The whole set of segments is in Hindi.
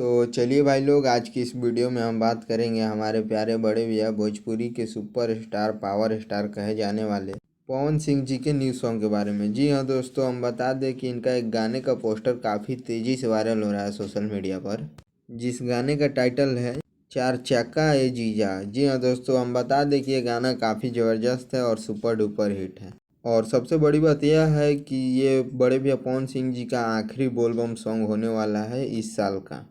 तो चलिए भाई लोग, आज की इस वीडियो में हम बात करेंगे हमारे प्यारे बड़े भैया भोजपुरी के सुपर स्टार पावर स्टार कहे जाने वाले पवन सिंह जी के न्यू सॉन्ग के बारे में। जी हाँ दोस्तों, हम बता दें कि इनका एक गाने का पोस्टर काफ़ी तेज़ी से वायरल हो रहा है सोशल मीडिया पर, जिस गाने का टाइटल है चार चक्का ए जीजा। जी हाँ दोस्तों, हम बता दें कि ये गाना काफ़ी ज़बरदस्त है और सुपर डुपर हिट है। और सबसे बड़ी बात यह है कि ये बड़े भैया पवन सिंह जी का आखिरी बोलबम सॉन्ग होने वाला है इस साल का।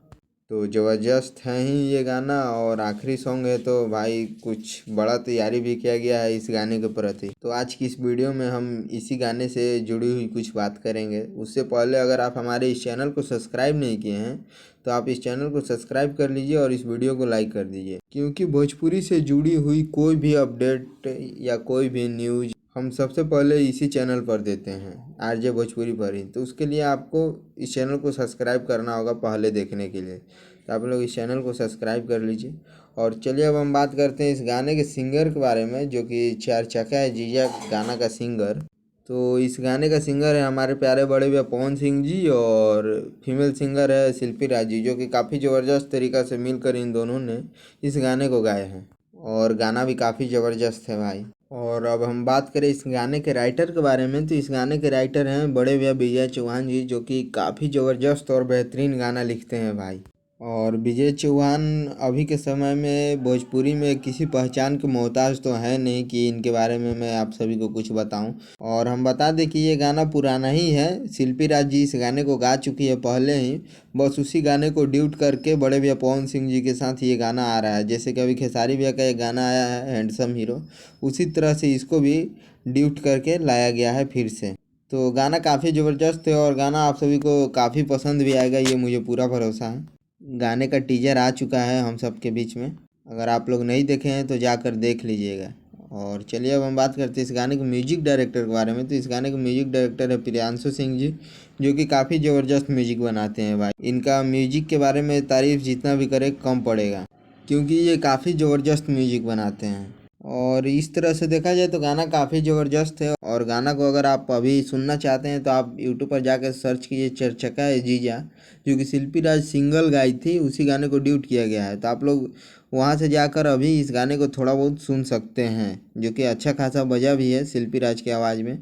तो ज़बरदस्त है ही ये गाना, और आखिरी सॉन्ग है तो भाई कुछ बड़ा तैयारी भी किया गया है इस गाने के प्रति। तो आज की इस वीडियो में हम इसी गाने से जुड़ी हुई कुछ बात करेंगे। उससे पहले अगर आप हमारे इस चैनल को सब्सक्राइब नहीं किए हैं तो आप इस चैनल को सब्सक्राइब कर लीजिए और इस वीडियो को लाइक कर दीजिए, क्योंकि भोजपुरी से जुड़ी हुई कोई भी अपडेट या कोई भी न्यूज़ हम सबसे पहले इसी चैनल पर देते हैं, आरजे भोजपुरी पर ही। तो उसके लिए आपको इस चैनल को सब्सक्राइब करना होगा पहले देखने के लिए। तो आप लोग इस चैनल को सब्सक्राइब कर लीजिए। और चलिए अब हम बात करते हैं इस गाने के सिंगर के बारे में, जो कि चार चक्का है जीजा गाना का सिंगर। तो इस गाने का सिंगर है हमारे प्यारे बड़े भैया पवन सिंह जी, और फीमेल सिंगर है शिल्पी राज जी, जो कि काफ़ी ज़बरदस्त तरीक़ा से मिलकर इन दोनों ने इस गाने को गाए हैं। और गाना भी काफ़ी ज़बरदस्त है भाई। और अब हम बात करें इस गाने के राइटर के बारे में, तो इस गाने के राइटर हैं बड़े भैया विजय चौहान जी, जो कि काफ़ी ज़बरदस्त और बेहतरीन गाना लिखते हैं भाई। और विजय चौहान अभी के समय में भोजपुरी में किसी पहचान के मोहताज तो है नहीं कि इनके बारे में मैं आप सभी को कुछ बताऊं। और हम बता दें कि ये गाना पुराना ही है, शिल्पी राज जी इस गाने को गा चुकी है पहले ही। बस उसी गाने को ड्यूट करके बड़े भैया पवन सिंह जी के साथ ये गाना आ रहा है। जैसे कि अभी खेसारी भैया का एक गाना आया है हैंडसम हीरो, उसी तरह से इसको भी ड्यूट करके लाया गया है फिर से। तो गाना काफ़ी ज़बरदस्त है और गाना आप सभी को काफ़ी पसंद भी आएगा, ये मुझे पूरा भरोसा है। गाने का टीजर आ चुका है हम सब के बीच में, अगर आप लोग नहीं देखे हैं तो जाकर देख लीजिएगा। और चलिए अब हम बात करते हैं इस गाने के म्यूजिक डायरेक्टर के बारे में। तो इस गाने के म्यूजिक डायरेक्टर है प्रियांशु सिंह जी, जो कि काफ़ी ज़बरदस्त म्यूजिक बनाते हैं भाई। इनका म्यूजिक के बारे में तारीफ जितना भी करे कम पड़ेगा, क्योंकि ये काफ़ी ज़बरदस्त म्यूजिक बनाते हैं। और इस तरह से देखा जाए तो गाना काफ़ी ज़बरदस्त है। और गाना को अगर आप अभी सुनना चाहते हैं तो आप यूट्यूब पर जाकर सर्च कीजिए चरचका है जीजा, जो कि शिल्पी राज सिंगल गाई थी, उसी गाने को ड्यूट किया गया है। तो आप लोग वहां से जाकर अभी इस गाने को थोड़ा बहुत सुन सकते हैं, जो कि अच्छा खासा बजा भी है शिल्पी राज की आवाज़ में।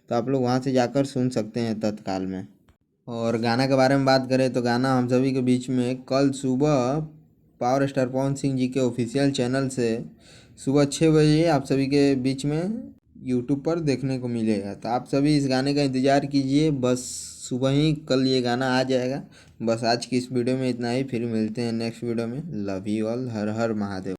तो आप लोग वहां से जाकर सुन सकते हैं तत्काल में। और गाना के बारे में बात करें तो गाना हम सभी के बीच में कल सुबह पावर स्टार पवन सिंह जी के ऑफिशियल चैनल से सुबह 6 बजे आप सभी के बीच में यूट्यूब पर देखने को मिलेगा। तो आप सभी इस गाने का इंतज़ार कीजिए, बस सुबह ही कल ये गाना आ जाएगा। बस आज की इस वीडियो में इतना ही, फिर मिलते हैं नेक्स्ट वीडियो में। Love you all, her her Mahadev.